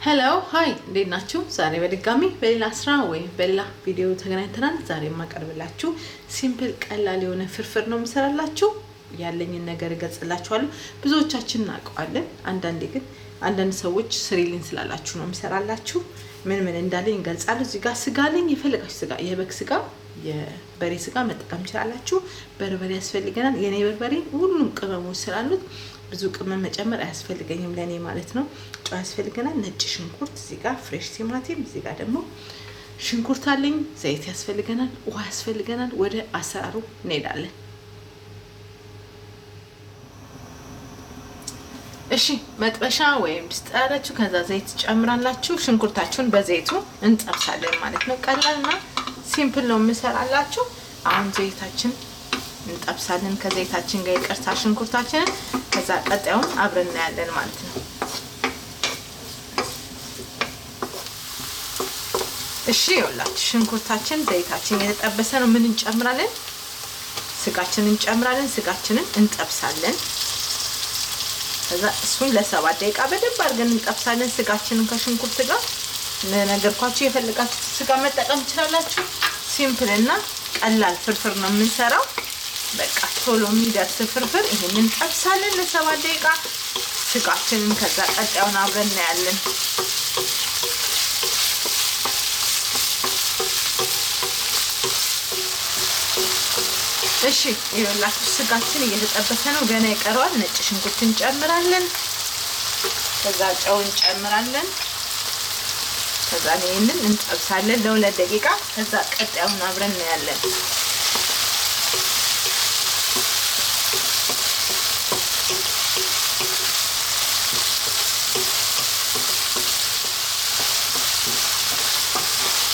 Hello, hi. እንዴት ናችሁ? ዛሬ በድጋሚ በሌላ ስራ ወይ በሌላ ቪዲዮ ተገናኝተናል። ዛሬ ማቀርብላችሁ ሲምፕል ቀላል የሆነ ፍርፍር ነው የምሰራላችሁ። ያለኝን ነገር እገልጽላችኋለሁ። ብዙዎቻችን እናውቀዋለን። አንዳንድ ሰዎች ስሪሊን ስላላችሁ ነው የምሰራላችሁ። ምን እንዳለኝ እንገልጻለሁ። እዚህ ጋር ስጋ አለኝ። የፈለጋችሁ ስጋ፣ የበግ ስጋ፣ የበሬ ስጋ መጠቀም ትችላላችሁ። በርበሬ ያስፈልገናል። የኔ በርበሬ ሁሉም ቅመሞች ስላሉት ብዙ ቅመም መጨመር አያስፈልገኝም ለኔ ማለት ነው። ጨው ያስፈልገናል። ነጭ ሽንኩርት እዚህ ጋር፣ ፍሬሽ ቲማቲም እዚህ ጋር ደግሞ ሽንኩርት አለኝ። ዘይት ያስፈልገናል። ውሃ ያስፈልገናል። ወደ አሰራሩ እንሄዳለን። እሺ መጥበሻ ወይም ድስት አላችሁ። ከዛ ዘይት ጨምራላችሁ። ሽንኩርታችሁን በዘይቱ እንጠብሳለን ማለት ነው። ቀላልና ሲምፕል ነው የምሰራላችሁ። አሁን ዘይታችን እንጠብሳለን ከዘይታችን ጋር ይቀርታ ሽንኩርታችንን። ከዛ ቀጣዩን አብረን እናያለን ማለት ነው። እሺ ይኸውላችሁ ሽንኩርታችን ዘይታችን የተጠበሰ ነው። ምን እንጨምራለን? ስጋችንን እንጨምራለን። ስጋችንን እንጠብሳለን። ከዛ እሱን ለ7 ደቂቃ በደንብ አድርገን እንጠብሳለን ስጋችንን ከሽንኩርት ጋር። ነገርኳችሁ የፈለጋችሁ ስጋ መጠቀም ትችላላችሁ። ሲምፕል እና ቀላል ፍርፍር ነው የምንሰራው። በቃ ቶሎ የሚደርስ ፍርፍር። ይሄንን እንጠብሳለን ለ7 ደቂቃ ስጋችንን። ከዛ ቀጣዩን አብረን እናያለን። እሺ ይኸውላችሁ ስጋችን እየተጠበሰ ነው። ገና ይቀረዋል። ነጭ ሽንኩርት እንጨምራለን። ከዛ ጨው እንጨምራለን። ከዛ ይሄንን እንጠብሳለን ለ2 ደቂቃ። ከዛ ቀጣዩን አብረን እናያለን።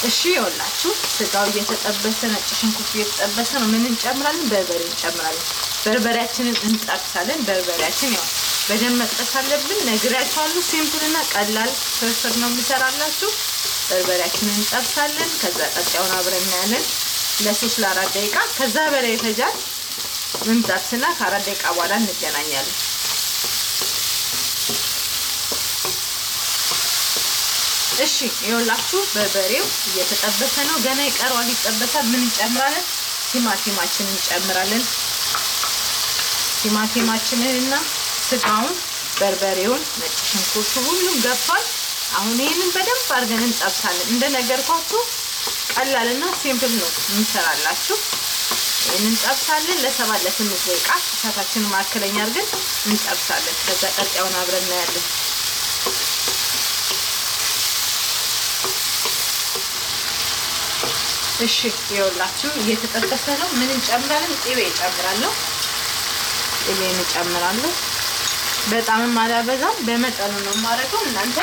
እሺ ይኸውላችሁ ስጋው እየተጠበሰ ነጭ ሽንኩርት እየተጠበሰ ነው። ምን እንጨምራለን? በርበሬ እንጨምራለን። በርበሬያችንን እንጠብሳለን። በርበሬያችን ያው በደንብ መጥበስ አለብን። ነግራችኋለሁ። ሲምፕል እና ቀላል ፍርፍር ነው የምሰራላችሁ። በርበሬያችንን እንጠብሳለን። ከዛ ቀጣዩን አብረን እናያለን ለ3 ለ4 ደቂቃ። ከዛ በላይ ይፈጃል። እንጠብስና ከ4 ደቂቃ በኋላ እንገናኛለን። እሺ ይኸውላችሁ በርበሬው እየተጠበሰ ነው። ገና ይቀረዋል፣ ይጠበሳል። ምን እንጨምራለን? ቲማቲማችንን እንጨምራለን። ቲማቲማችንንና ስጋውን፣ በርበሬውን፣ ነጭ ሽንኩርቱ ሁሉም ገብቷል። አሁን ይሄንን በደንብ አድርገን እንጠብሳለን። እንደነገርኳችሁ ቀላልና ሲምፕል ነው እንሰራላችሁ። ይሄንን እንጠብሳለን ለ7 ለ8 ደቂቃ እሳታችንን ማከለኛ አድርገን እንጠብሳለን። ከዛ ቀጣዩን አብረን እናያለን። እሺ ይኸውላችሁ እየተጠበሰ ነው። ምን እንጨምራለን? ቅቤ እጨምራለሁ። ቅቤን እጨምራለሁ። በጣምም አላበዛም፣ በመጠኑ ነው የማደርገው። እናንተ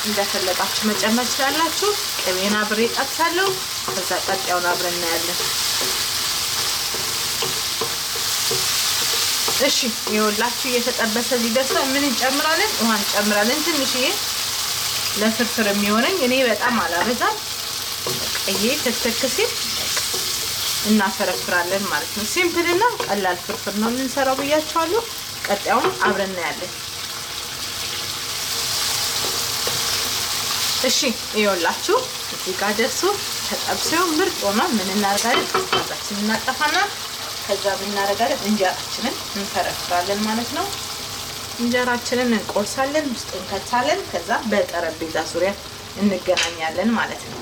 እንደፈለጋችሁ መጨመር ትችላላችሁ። ቅቤን አብሬ እጠብሳለሁ። ከዛ ቀጣዩን አብረን እናያለን። እሺ ይኸውላችሁ እየተጠበሰ ይደርሳል። ምን እንጨምራለን? ውሃ እንጨምራለን። ትንሽዬ ለፍርፍር የሚሆነኝ እኔ በጣም አላበዛም። ይሄ ተተከሲ እናፈረፍራለን ማለት ነው። ሲምፕል እና ቀላል ፍርፍር ነው የምንሰራው ብያችኋለሁ። ቀጣዩን አብረን እናያለን። እሺ ይኸውላችሁ እዚህ ጋር ደርሶ ተጠብሰው ምርጥ ሆኖ ምን እናደርጋለን? እሳታችንን እናጠፋና ከዛ ብናደርጋለን እንጀራችንን እንፈረፍራለን ማለት ነው። እንጀራችንን እንቆርሳለን፣ ውስጥ እንከታለን። ከዛ በጠረጴዛ ዙሪያ እንገናኛለን ማለት ነው።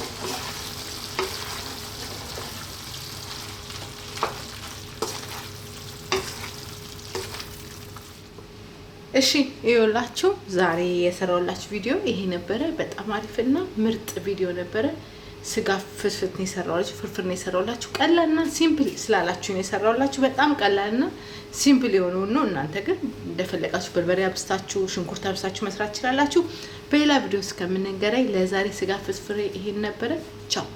እሺ ይኸውላችሁ ዛሬ የሰራሁላችሁ ቪዲዮ ይሄ ነበረ። በጣም አሪፍና ምርጥ ቪዲዮ ነበረ። ስጋ ፍርፍር ነው የሰራሁላችሁ። ቀላልና ሲምፕል ስላላችሁ ነው የሰራሁላችሁ። በጣም ቀላልና ሲምፕል የሆነው ነው። እናንተ ግን እንደፈለጋችሁ በርበሬ አብስታችሁ ሽንኩርት አብስታችሁ መስራት ትችላላችሁ። በሌላ ቪዲዮ እስከምንገናኝ ለዛሬ ስጋ ፍርፍር ይሄን ነበረ። ቻው።